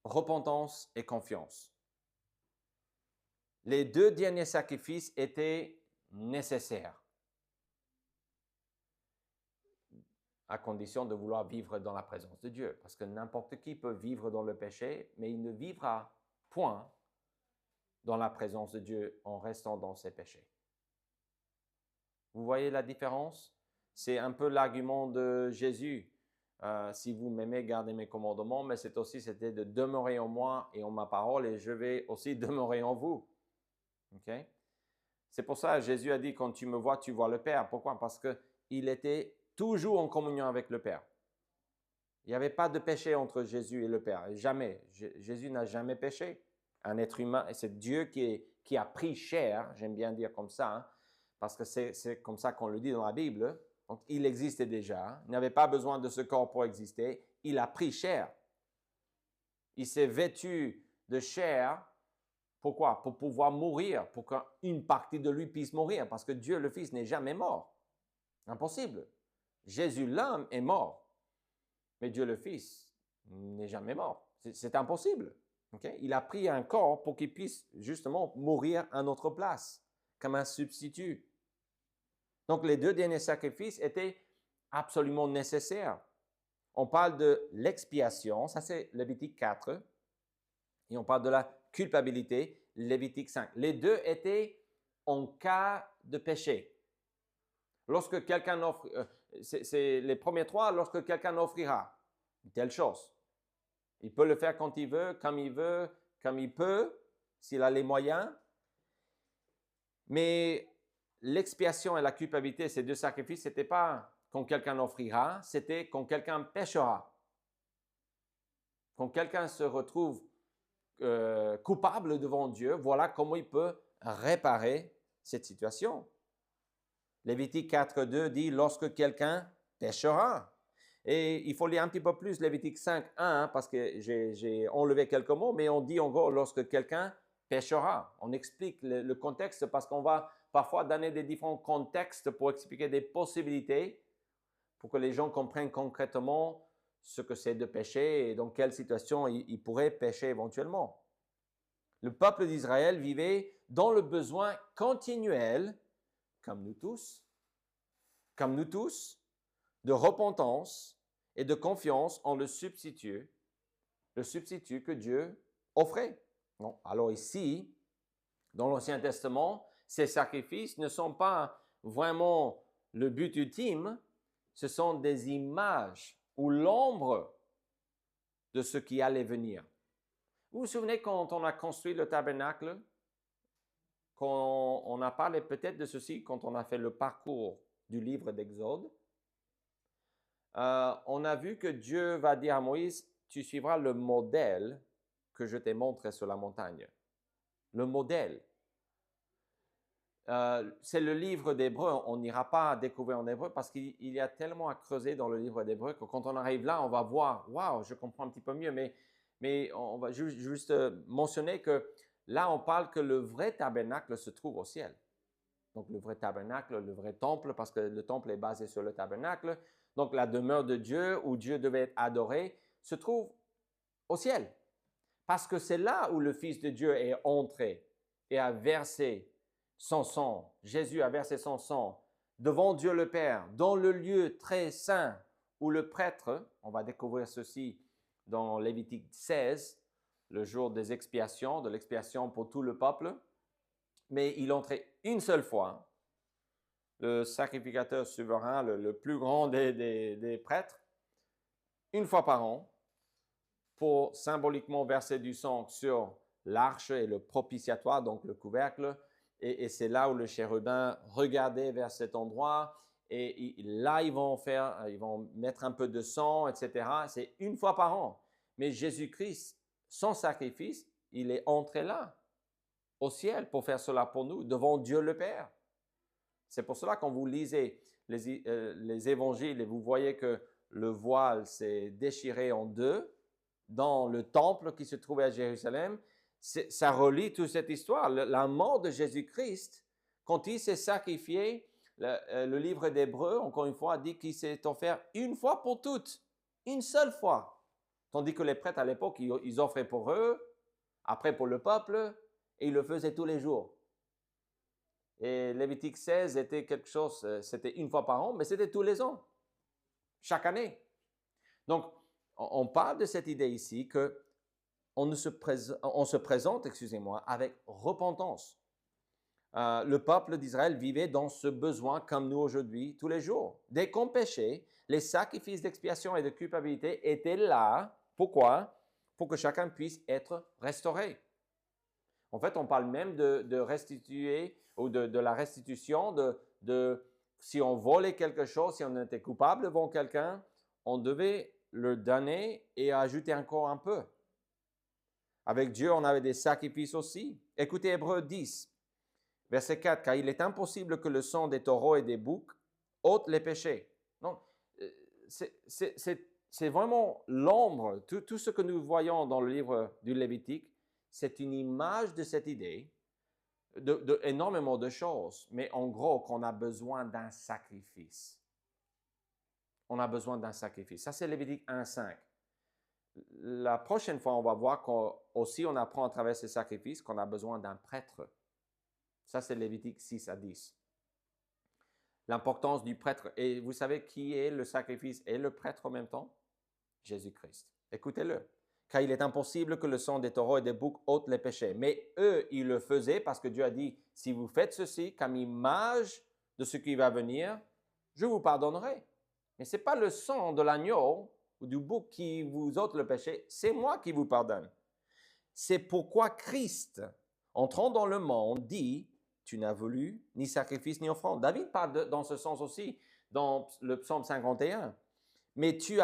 Repentance et confiance. Les 2 derniers sacrifices étaient nécessaires, à condition de vouloir vivre dans la présence de Dieu. Parce que n'importe qui peut vivre dans le péché, mais il ne vivra point dans la présence de Dieu en restant dans ses péchés. Vous voyez la différence? C'est un peu l'argument de Jésus. Si vous m'aimez, gardez mes commandements, mais c'était de demeurer en moi et en ma parole, et je vais aussi demeurer en vous. Okay? C'est pour ça que Jésus a dit, quand tu me vois, tu vois le Père. Pourquoi? Parce qu'il était toujours en communion avec le Père. Il n'y avait pas de péché entre Jésus et le Père. Jamais. Jésus n'a jamais péché. Un être humain, et c'est Dieu qui a pris chair, j'aime bien dire comme ça, hein, parce que c'est comme ça qu'on le dit dans la Bible. Donc, il existait déjà. Il n'avait pas besoin de ce corps pour exister. Il a pris chair. Il s'est vêtu de chair. Pourquoi? Pour pouvoir mourir, pour qu'une partie de lui puisse mourir, parce que Dieu le Fils n'est jamais mort. Impossible. Jésus l'homme est mort, mais Dieu le Fils n'est jamais mort. C'est impossible. Okay? Il a pris un corps pour qu'il puisse justement mourir à notre place, comme un substitut. Donc les 2 derniers sacrifices étaient absolument nécessaires. On parle de l'expiation, ça c'est Lévitique 4, et on parle de la culpabilité, Lévitique 5. Les 2 étaient en cas de péché. Lorsque quelqu'un offre, c'est les premiers 3, lorsque quelqu'un offrira une telle chose. Il peut le faire quand il veut, comme il peut, s'il a les moyens. Mais l'expiation et la culpabilité, ces 2 sacrifices, ce n'était pas quand quelqu'un offrira, c'était quand quelqu'un péchera. Quand quelqu'un se retrouve coupable devant Dieu, voilà comment il peut réparer cette situation. Lévitique 4.2 dit « Lorsque quelqu'un péchera ». Et il faut lire un petit peu plus Lévitique 5.1 parce que j'ai enlevé quelques mots, mais on dit encore « Lorsque quelqu'un péchera ». On explique le contexte parce qu'on va parfois donner des différents contextes pour expliquer des possibilités pour que les gens comprennent concrètement ce que c'est de pécher et dans quelle situation ils pourraient pécher éventuellement. Le peuple d'Israël vivait dans le besoin continuel, comme nous tous, de repentance et de confiance en le substitut que Dieu offrait. Bon, alors ici, dans l'Ancien Testament, ces sacrifices ne sont pas vraiment le but ultime, ce sont des images ou l'ombre de ce qui allait venir. Vous vous souvenez quand on a construit le tabernacle, quand on a parlé peut-être de ceci, quand on a fait le parcours du livre d'Exode, on a vu que Dieu va dire à Moïse, tu suivras le modèle que je t'ai montré sur la montagne. Le modèle. C'est le livre d'Hébreu. On n'ira pas découvrir en hébreu parce qu'il y a tellement à creuser dans le livre d'Hébreu que quand on arrive là, on va voir, waouh, je comprends un petit peu mieux, mais on va juste mentionner que là, on parle que le vrai tabernacle se trouve au ciel. Donc, le vrai tabernacle, le vrai temple, parce que le temple est basé sur le tabernacle. Donc, la demeure de Dieu, où Dieu devait être adoré, se trouve au ciel. Parce que c'est là où le Fils de Dieu est entré et a versé son sang. Jésus a versé son sang devant Dieu le Père, dans le lieu très saint où le prêtre, on va découvrir ceci dans Lévitique 16, le jour des expiations, de l'expiation pour tout le peuple, mais il entrait une seule fois, le sacrificateur souverain, le plus grand des prêtres, une fois par an, pour symboliquement verser du sang sur l'arche et le propitiatoire, donc le couvercle, et c'est là où le chérubin regardait vers cet endroit, et là ils vont mettre un peu de sang, etc. C'est une fois par an. Mais Jésus-Christ, son sacrifice, il est entré là, au ciel, pour faire cela pour nous, devant Dieu le Père. C'est pour cela quand vous lisez les évangiles et vous voyez que le voile s'est déchiré en deux dans le temple qui se trouvait à Jérusalem, ça relie toute cette histoire. La mort de Jésus-Christ, quand il s'est sacrifié, le livre d'Hébreu, encore une fois, dit qu'il s'est offert une fois pour toutes, une seule fois. Tandis que les prêtres à l'époque, ils offraient pour eux, après pour le peuple, et ils le faisaient tous les jours. Et Lévitique 16 était quelque chose, c'était une fois par an, mais c'était tous les ans, chaque année. Donc, on parle de cette idée ici que on se présente, excusez-moi, avec repentance. Le peuple d'Israël vivait dans ce besoin comme nous aujourd'hui, tous les jours. Dès qu'on péchait, les sacrifices d'expiation et de culpabilité étaient là. Pourquoi? Pour que chacun puisse être restauré. En fait, on parle même de restituer ou de la restitution, si on volait quelque chose, si on était coupable devant quelqu'un, on devait le donner et ajouter encore un peu. Avec Dieu, on avait des sacrifices aussi. Écoutez Hébreux 10, verset 4, « Car il est impossible que le sang des taureaux et des boucs ôte les péchés. » Donc, c'est vraiment l'ombre. Tout ce que nous voyons dans le livre du Lévitique, c'est une image de cette idée, de énormément de choses, mais en gros, qu'on a besoin d'un sacrifice. On a besoin d'un sacrifice. Ça, c'est Lévitique 1,5. La prochaine fois, on va voir qu'aussi on apprend à travers ces sacrifices qu'on a besoin d'un prêtre. Ça, c'est Lévitique 6 à 10. L'importance du prêtre. Et vous savez qui est le sacrifice et le prêtre en même temps? Jésus-Christ. Écoutez-le. Car il est impossible que le sang des taureaux et des boucs ôte les péchés. Mais eux, ils le faisaient parce que Dieu a dit, si vous faites ceci comme image de ce qui va venir, je vous pardonnerai. Mais ce n'est pas le sang de l'agneau ou du bouc qui vous ôte le péché, c'est moi qui vous pardonne. C'est pourquoi Christ, entrant dans le monde, dit, tu n'as voulu ni sacrifice ni offrande. David parle dans ce sens aussi, dans le psaume 51. Mais tu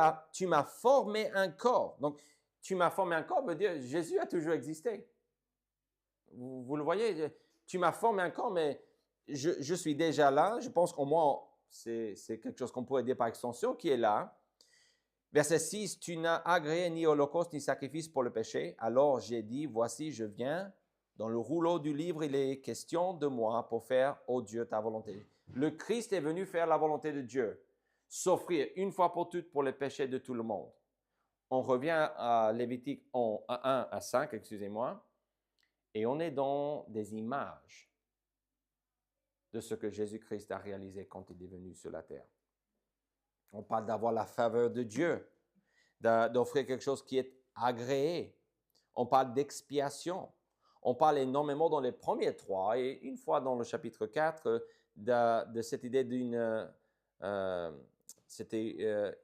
m'as formé un corps. Donc, tu m'as formé un corps veut dire Jésus a toujours existé. Vous le voyez, tu m'as formé un corps, mais je suis déjà là. Je pense qu'au moins, c'est quelque chose qu'on pourrait dire par extension, qui est là. Verset 6, « Tu n'as agréé ni holocauste ni sacrifice pour le péché. Alors j'ai dit, voici, je viens. Dans le rouleau du livre, il est question de moi pour faire, ô Dieu, ta volonté. » Le Christ est venu faire la volonté de Dieu, s'offrir une fois pour toutes pour les péchés de tout le monde. On revient à Lévitique 1 à 5, excusez-moi, et on est dans des images de ce que Jésus-Christ a réalisé quand il est venu sur la terre. On parle d'avoir la faveur de Dieu, d'offrir quelque chose qui est agréé. On parle d'expiation. On parle énormément dans les premiers 3 et une fois dans le chapitre 4 de cette idée c'était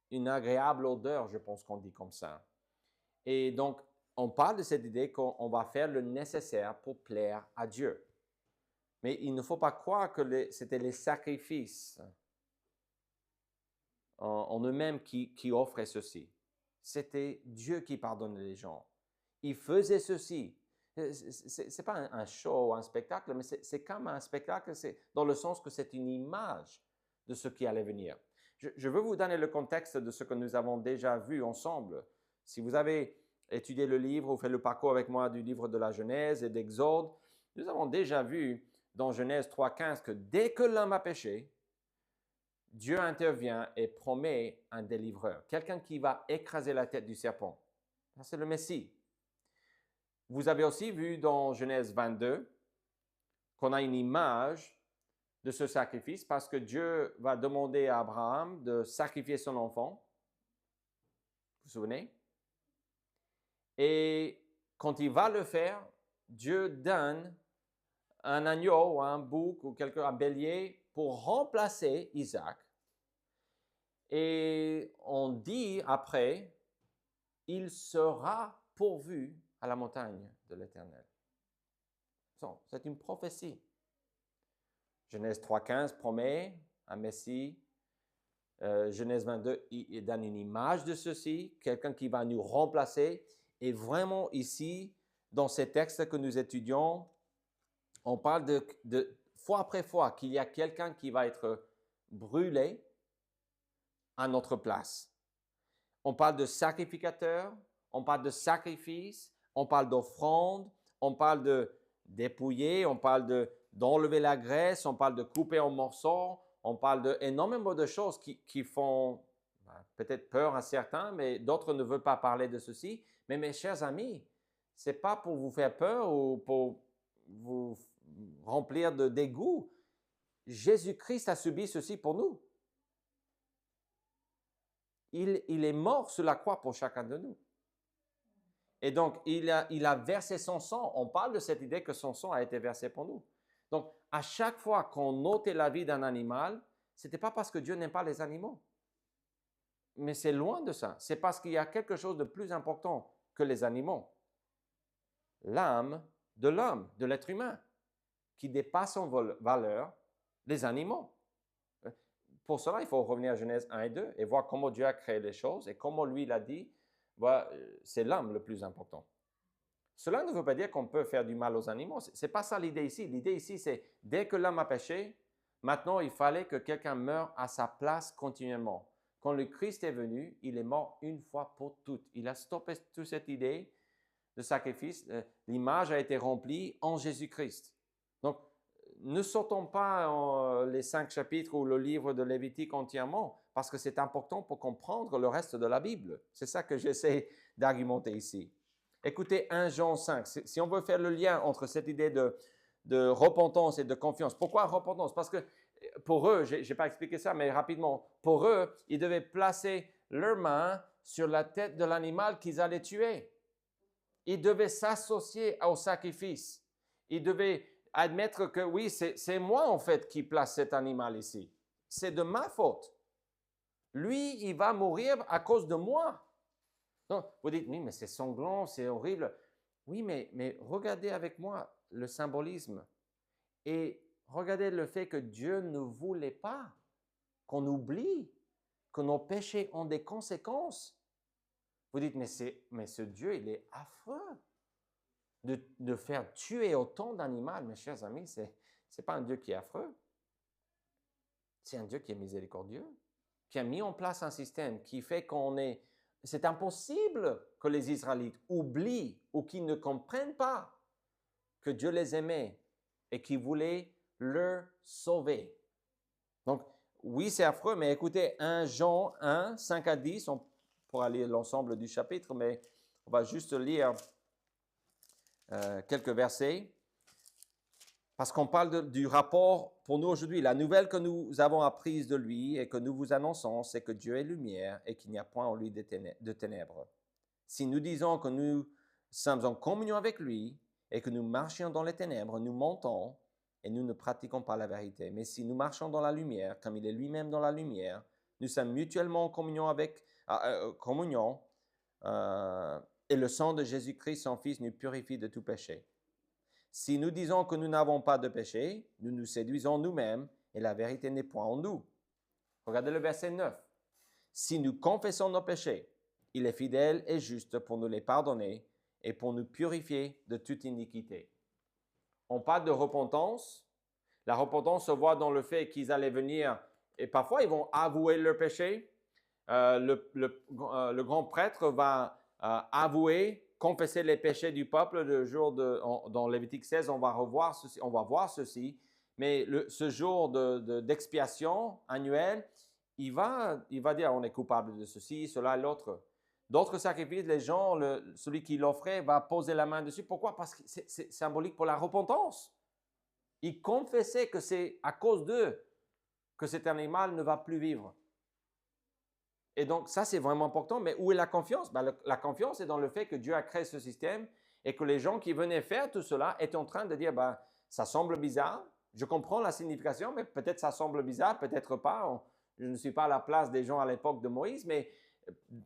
une agréable odeur, je pense qu'on dit comme ça. Et donc, on parle de cette idée qu'on va faire le nécessaire pour plaire à Dieu. Mais il ne faut pas croire que c'était les sacrifices en eux-mêmes qui offraient ceci. C'était Dieu qui pardonnait les gens. il faisait ceci. Ce n'est pas un show, un spectacle, mais c'est comme un spectacle, c'est dans le sens que c'est une image de ce qui allait venir. Je veux vous donner le contexte de ce que nous avons déjà vu ensemble. Si vous avez étudié le livre ou fait le parcours avec moi du livre de la Genèse et d'Exode, nous avons déjà vu dans Genèse 3,15 que dès que l'homme a péché, Dieu intervient et promet un délivreur, quelqu'un qui va écraser la tête du serpent. C'est le Messie. Vous avez aussi vu dans Genèse 22 qu'on a une image de ce sacrifice parce que Dieu va demander à Abraham de sacrifier son enfant. Vous vous souvenez? Et quand il va le faire, Dieu donne un agneau ou un bouc ou un bélier pour remplacer Isaac. Et on dit après, il sera pourvu à la montagne de l'Éternel. C'est une prophétie. Genèse 3,15 promet un Messie. Genèse 22, il donne une image de ceci, quelqu'un qui va nous remplacer. Et vraiment ici, dans ces textes que nous étudions, on parle de fois après fois qu'il y a quelqu'un qui va être brûlé à notre place. On parle de sacrificateur, on parle de sacrifice, on parle d'offrande, on parle de dépouiller, on parle d'enlever la graisse, on parle de couper en morceaux, on parle d'énormément de choses qui font peut-être peur à certains, mais d'autres ne veulent pas parler de ceci. Mais mes chers amis, ce n'est pas pour vous faire peur ou pour vous remplir de dégoût. Jésus-Christ a subi ceci pour nous. Il est mort sur la croix pour chacun de nous. Et donc, il a versé son sang. On parle de cette idée que son sang a été versé pour nous. Donc, à chaque fois qu'on ôtait la vie d'un animal, ce n'était pas parce que Dieu n'aime pas les animaux. Mais c'est loin de ça. C'est parce qu'il y a quelque chose de plus important que les animaux. L'âme de l'homme, de l'être humain, qui dépasse en valeur les animaux. Pour cela, il faut revenir à Genèse 1 et 2 et voir comment Dieu a créé les choses et comment lui l'a dit. C'est l'homme le plus important. Cela ne veut pas dire qu'on peut faire du mal aux animaux. Ce n'est pas ça l'idée ici. L'idée ici, c'est dès que l'homme a péché, maintenant il fallait que quelqu'un meure à sa place continuellement. Quand le Christ est venu, il est mort une fois pour toutes. Il a stoppé toute cette idée de sacrifice. L'image a été remplie en Jésus-Christ. Donc, ne sautons pas les 5 chapitres ou le livre de Lévitique entièrement, parce que c'est important pour comprendre le reste de la Bible. C'est ça que j'essaie d'argumenter ici. Écoutez 1 Jean 5. Si on veut faire le lien entre cette idée de repentance et de confiance. Pourquoi repentance? Parce que pour eux, je n'ai pas expliqué ça, mais rapidement, pour eux, ils devaient placer leurs mains sur la tête de l'animal qu'ils allaient tuer. Ils devaient s'associer au sacrifice. Ils devaient admettre que oui, c'est moi en fait qui place cet animal ici. C'est de ma faute. Lui, il va mourir à cause de moi. Donc, vous dites, oui, mais c'est sanglant, c'est horrible. Oui, mais regardez avec moi le symbolisme. Et regardez le fait que Dieu ne voulait pas qu'on oublie que nos péchés ont des conséquences. Vous dites, mais ce Dieu, il est affreux de faire tuer autant d'animaux. Mes chers amis, ce n'est pas un Dieu qui est affreux. C'est un Dieu qui est miséricordieux, qui a mis en place un système qui fait c'est impossible que les Israélites oublient ou qu'ils ne comprennent pas que Dieu les aimait et qu'il voulait leur sauver. Donc, oui, c'est affreux, mais écoutez, 1 Jean 1, 5 à 10, on pourra lire l'ensemble du chapitre, mais on va juste lire quelques versets, parce qu'on parle du rapport pour nous aujourd'hui. La nouvelle que nous avons apprise de lui et que nous vous annonçons, c'est que Dieu est lumière et qu'il n'y a point en lui de ténèbres. Si nous disons que nous sommes en communion avec lui et que nous marchions dans les ténèbres, nous mentons et nous ne pratiquons pas la vérité. Mais si nous marchons dans la lumière, comme il est lui-même dans la lumière, nous sommes mutuellement en communion et le sang de Jésus-Christ, son Fils, nous purifie de tout péché. Si nous disons que nous n'avons pas de péché, nous nous séduisons nous-mêmes et la vérité n'est point en nous. Regardez le verset 9. Si nous confessons nos péchés, il est fidèle et juste pour nous les pardonner et pour nous purifier de toute iniquité. On parle de repentance. La repentance se voit dans le fait qu'ils allaient venir, et parfois ils vont avouer leur péché. Le grand prêtre va avouer, confesser les péchés du peuple. Dans Lévitique 16, on va voir ceci. Mais ce jour d'expiation annuel, il va dire on est coupable de ceci, cela, l'autre. D'autres sacrifices, les gens, celui qui l'offrait va poser la main dessus. Pourquoi? Parce que c'est symbolique pour la repentance. Ils confessaient que c'est à cause d'eux que cet animal ne va plus vivre. Et donc, ça, c'est vraiment important. Mais où est la confiance? La confiance est dans le fait que Dieu a créé ce système et que les gens qui venaient faire tout cela étaient en train de dire, ça semble bizarre, je comprends la signification, mais peut-être ça semble bizarre, peut-être pas. Je ne suis pas à la place des gens à l'époque de Moïse, mais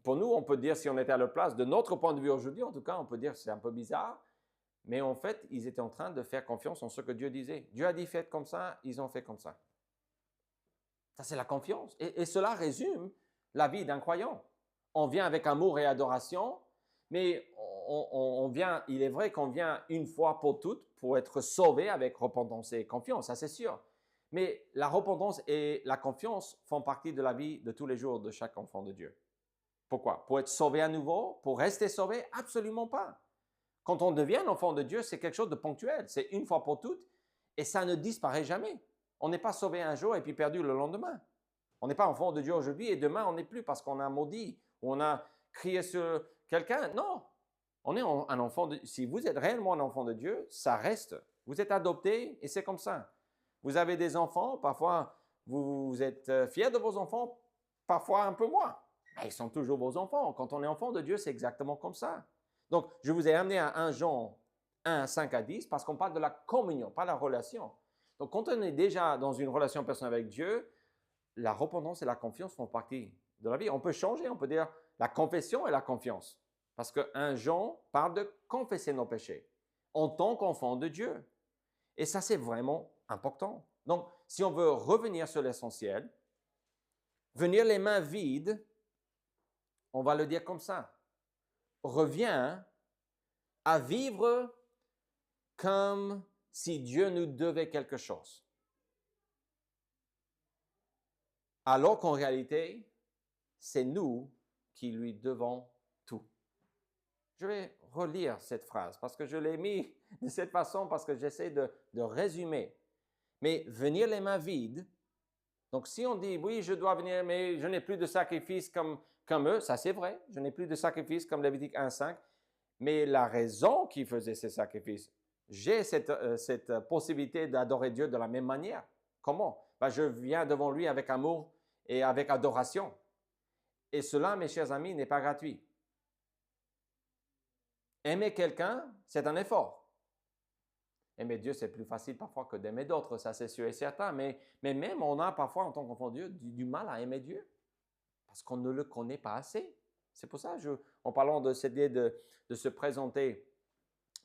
pour nous, on peut dire, si on était à leur place, de notre point de vue aujourd'hui, en tout cas, on peut dire que c'est un peu bizarre. Mais en fait, ils étaient en train de faire confiance en ce que Dieu disait. Dieu a dit faites comme ça, ils ont fait comme ça. Ça, c'est la confiance. Et cela résume la vie d'un croyant. On vient avec amour et adoration, mais on vient, il est vrai qu'on vient une fois pour toutes pour être sauvé avec repentance et confiance, ça c'est sûr. Mais la repentance et la confiance font partie de la vie de tous les jours de chaque enfant de Dieu. Pourquoi? Pour être sauvé à nouveau? Pour rester sauvé? Absolument pas. Quand on devient un enfant de Dieu, c'est quelque chose de ponctuel. C'est une fois pour toutes et ça ne disparaît jamais. On n'est pas sauvé un jour et puis perdu le lendemain. On n'est pas enfant de Dieu aujourd'hui et demain on n'est plus parce qu'on a maudit ou on a crié sur quelqu'un. Non, on est un enfant de Dieu. Si vous êtes réellement un enfant de Dieu, ça reste. Vous êtes adopté et c'est comme ça. Vous avez des enfants, parfois vous êtes fiers de vos enfants, parfois un peu moins. Mais ils sont toujours vos enfants. Quand on est enfant de Dieu, c'est exactement comme ça. Donc, je vous ai amené à 1 Jean 1, 5 à 10 parce qu'on parle de la communion, pas la relation. Donc, quand on est déjà dans une relation personnelle avec Dieu, la repentance et la confiance font partie de la vie. On peut changer, on peut dire la confession et la confiance. Parce que 1 Jean parle de confesser nos péchés en tant qu'enfant de Dieu. Et ça, c'est vraiment important. Donc, si on veut revenir sur l'essentiel, venir les mains vides, on va le dire comme ça. Reviens à vivre comme si Dieu nous devait quelque chose. Alors qu'en réalité, c'est nous qui lui devons tout. Je vais relire cette phrase parce que je l'ai mis de cette façon parce que j'essaie de résumer. Mais venir les mains vides, donc si on dit oui, je dois venir, mais je n'ai plus de sacrifice comme eux, ça c'est vrai, je n'ai plus de sacrifice comme Lévitique 1,5, mais la raison qui faisait ces sacrifices, j'ai cette possibilité d'adorer Dieu de la même manière. Comment? Je viens devant lui avec amour et avec adoration. Et cela, mes chers amis, n'est pas gratuit. Aimer quelqu'un, c'est un effort. Aimer Dieu, c'est plus facile parfois que d'aimer d'autres, ça c'est sûr et certain. Mais même, on a parfois, en tant qu'enfant de Dieu, du mal à aimer Dieu parce qu'on ne le connaît pas assez. C'est pour ça, en parlant de cette idée de se présenter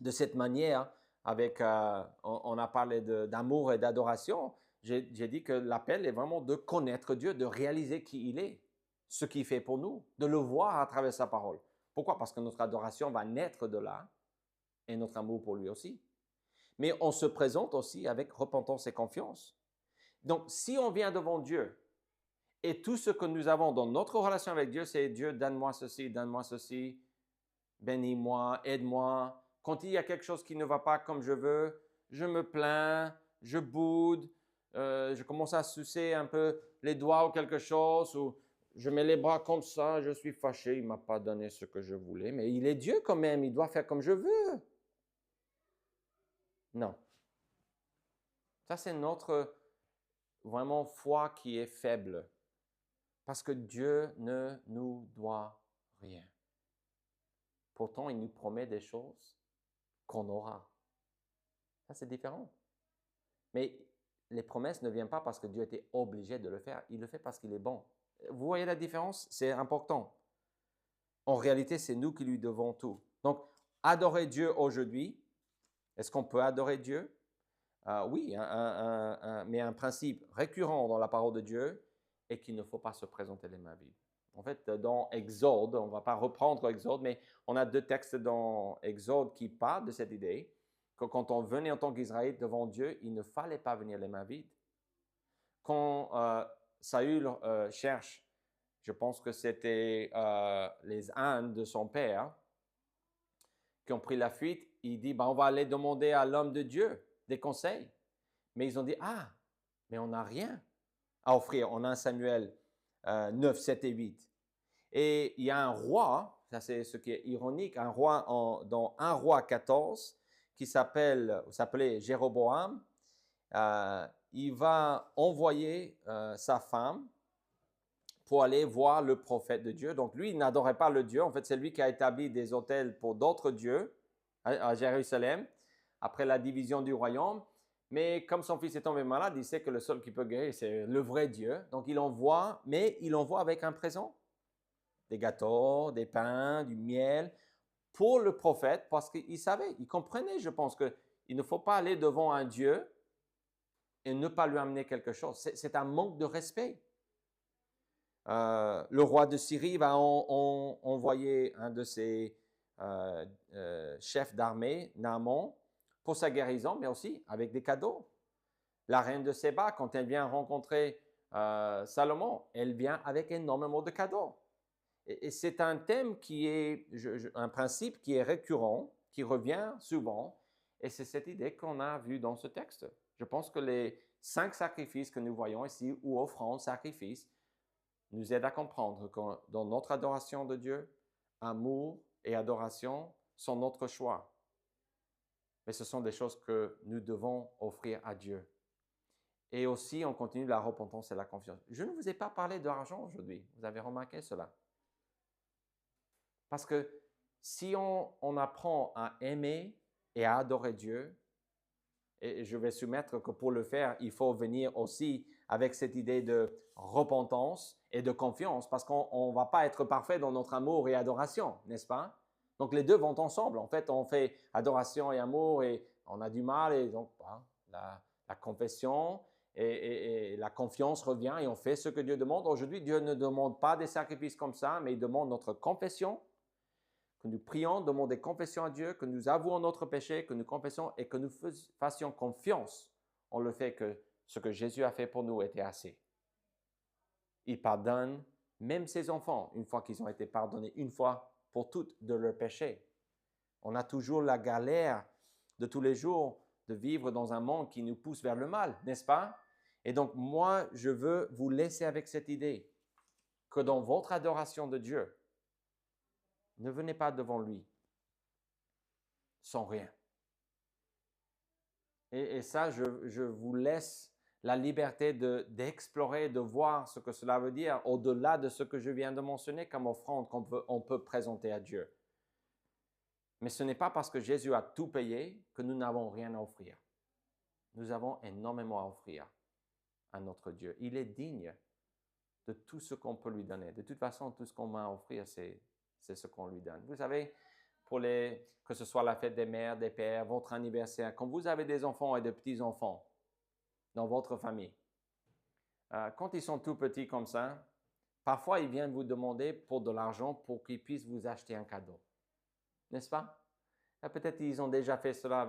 de cette manière, on a parlé d'amour et d'adoration, j'ai dit que l'appel est vraiment de connaître Dieu, de réaliser qui il est, ce qu'il fait pour nous, de le voir à travers sa parole. Pourquoi? Parce que notre adoration va naître de là et notre amour pour lui aussi. Mais on se présente aussi avec repentance et confiance. Donc, si on vient devant Dieu et tout ce que nous avons dans notre relation avec Dieu, c'est Dieu, donne-moi ceci, bénis-moi, aide-moi. Quand il y a quelque chose qui ne va pas comme je veux, je me plains, je boude, je commence à sucer un peu les doigts ou quelque chose, ou je mets les bras comme ça, je suis fâché, il ne m'a pas donné ce que je voulais, mais il est Dieu quand même, il doit faire comme je veux. Non. Ça, c'est notre vraiment foi qui est faible, parce que Dieu ne nous doit rien. Pourtant, il nous promet des choses qu'on aura. Ça, c'est différent. Mais les promesses ne viennent pas parce que Dieu était obligé de le faire. Il le fait parce qu'il est bon. Vous voyez la différence? C'est important. En réalité, c'est nous qui lui devons tout. Donc, adorer Dieu aujourd'hui, est-ce qu'on peut adorer Dieu? Oui, mais un principe récurrent dans la parole de Dieu est qu'il ne faut pas se présenter les mains vides. En fait, dans Exode, on ne va pas reprendre Exode, mais on a 2 textes dans Exode qui parlent de cette idée que quand on venait en tant qu'Israélite devant Dieu, il ne fallait pas venir les mains vides. Quand Saül cherche, je pense que c'était les ânes de son père qui ont pris la fuite, il dit, on va aller demander à l'homme de Dieu des conseils. Mais ils ont dit, mais on n'a rien à offrir. On a un Samuel 9, 7 et 8. Et il y a un roi, ça c'est ce qui est ironique, un roi dans 1 roi 14 qui s'appelait Jéroboam. Il va envoyer sa femme pour aller voir le prophète de Dieu. Donc lui, il n'adorait pas le Dieu. En fait, c'est lui qui a établi des autels pour d'autres dieux à Jérusalem après la division du royaume. Mais comme son fils est tombé malade, il sait que le seul qui peut guérir, c'est le vrai Dieu. Donc il envoie, mais il envoie avec un présent. Des gâteaux, des pains, du miel pour le prophète parce qu'il savait, il comprenait, je pense, qu'il ne faut pas aller devant un Dieu et ne pas lui amener quelque chose. C'est un manque de respect. Le roi de Syrie va envoyer un de ses chefs d'armée, Naaman, pour sa guérison, mais aussi avec des cadeaux. La reine de Séba, quand elle vient rencontrer Salomon, elle vient avec énormément de cadeaux. Et c'est un thème qui est, un principe qui est récurrent, qui revient souvent, et c'est cette idée qu'on a vue dans ce texte. Je pense que les 5 sacrifices que nous voyons ici, ou offrandes, sacrifices, nous aident à comprendre que dans notre adoration de Dieu, amour et adoration sont notre choix. Mais ce sont des choses que nous devons offrir à Dieu. Et aussi, on continue la repentance et la confiance. Je ne vous ai pas parlé d'argent aujourd'hui. Vous avez remarqué cela? Parce que si on apprend à aimer et à adorer Dieu, et je vais soumettre que pour le faire, il faut venir aussi avec cette idée de repentance et de confiance, parce qu'on ne va pas être parfait dans notre amour et adoration, n'est-ce pas? Donc les deux vont ensemble. En fait, on fait adoration et amour et on a du mal, et donc la confession et la confiance revient et on fait ce que Dieu demande. Aujourd'hui, Dieu ne demande pas des sacrifices comme ça, mais il demande notre confession, que nous prions, demandons des confessions à Dieu, que nous avouons notre péché, que nous confessons et que nous fassions confiance en le fait que ce que Jésus a fait pour nous était assez. Il pardonne même ses enfants une fois qu'ils ont été pardonnés, une fois pour toutes de leurs péchés. On a toujours la galère de tous les jours de vivre dans un monde qui nous pousse vers le mal, n'est-ce pas? Et donc moi, je veux vous laisser avec cette idée que dans votre adoration de Dieu, ne venez pas devant lui sans rien. Et ça, je vous laisse la liberté d'explorer, de voir ce que cela veut dire au-delà de ce que je viens de mentionner comme offrande qu'on peut présenter à Dieu. Mais ce n'est pas parce que Jésus a tout payé que nous n'avons rien à offrir. Nous avons énormément à offrir à notre Dieu. Il est digne de tout ce qu'on peut lui donner. De toute façon, tout ce qu'on a à offrir, c'est ce qu'on lui donne. Vous savez, que ce soit la fête des mères, des pères, votre anniversaire, quand vous avez des enfants et des petits-enfants dans votre famille, quand ils sont tout petits comme ça, parfois ils viennent vous demander pour de l'argent pour qu'ils puissent vous acheter un cadeau. N'est-ce pas? Peut-être ils ont déjà fait cela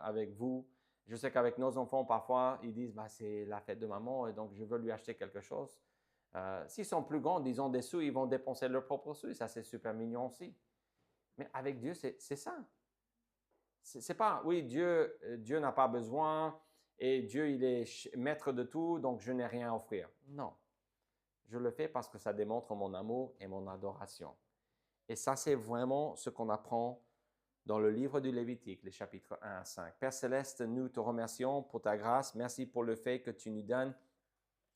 avec vous. Je sais qu'avec nos enfants, parfois, ils disent c'est la fête de maman et donc je veux lui acheter quelque chose. S'ils sont plus grands, disons des sous, ils vont dépenser leurs propres sous. Ça, c'est super mignon aussi. Mais avec Dieu, c'est ça. C'est pas, oui, Dieu n'a pas besoin et Dieu, il est maître de tout, donc je n'ai rien à offrir. Non. Je le fais parce que ça démontre mon amour et mon adoration. Et ça, c'est vraiment ce qu'on apprend dans le livre du Lévitique, les chapitres 1 à 5. Père Céleste, nous te remercions pour ta grâce. Merci pour le fait que tu nous donnes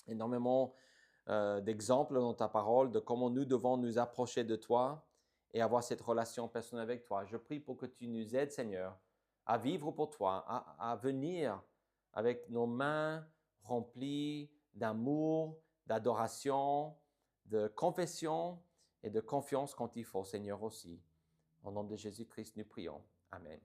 énormément d'exemples dans ta parole de comment nous devons nous approcher de toi et avoir cette relation personnelle avec toi. Je prie pour que tu nous aides, Seigneur, à vivre pour toi, à venir avec nos mains remplies d'amour, d'adoration, de confession et de confiance quand il faut, Seigneur aussi. Au nom de Jésus-Christ, nous prions. Amen.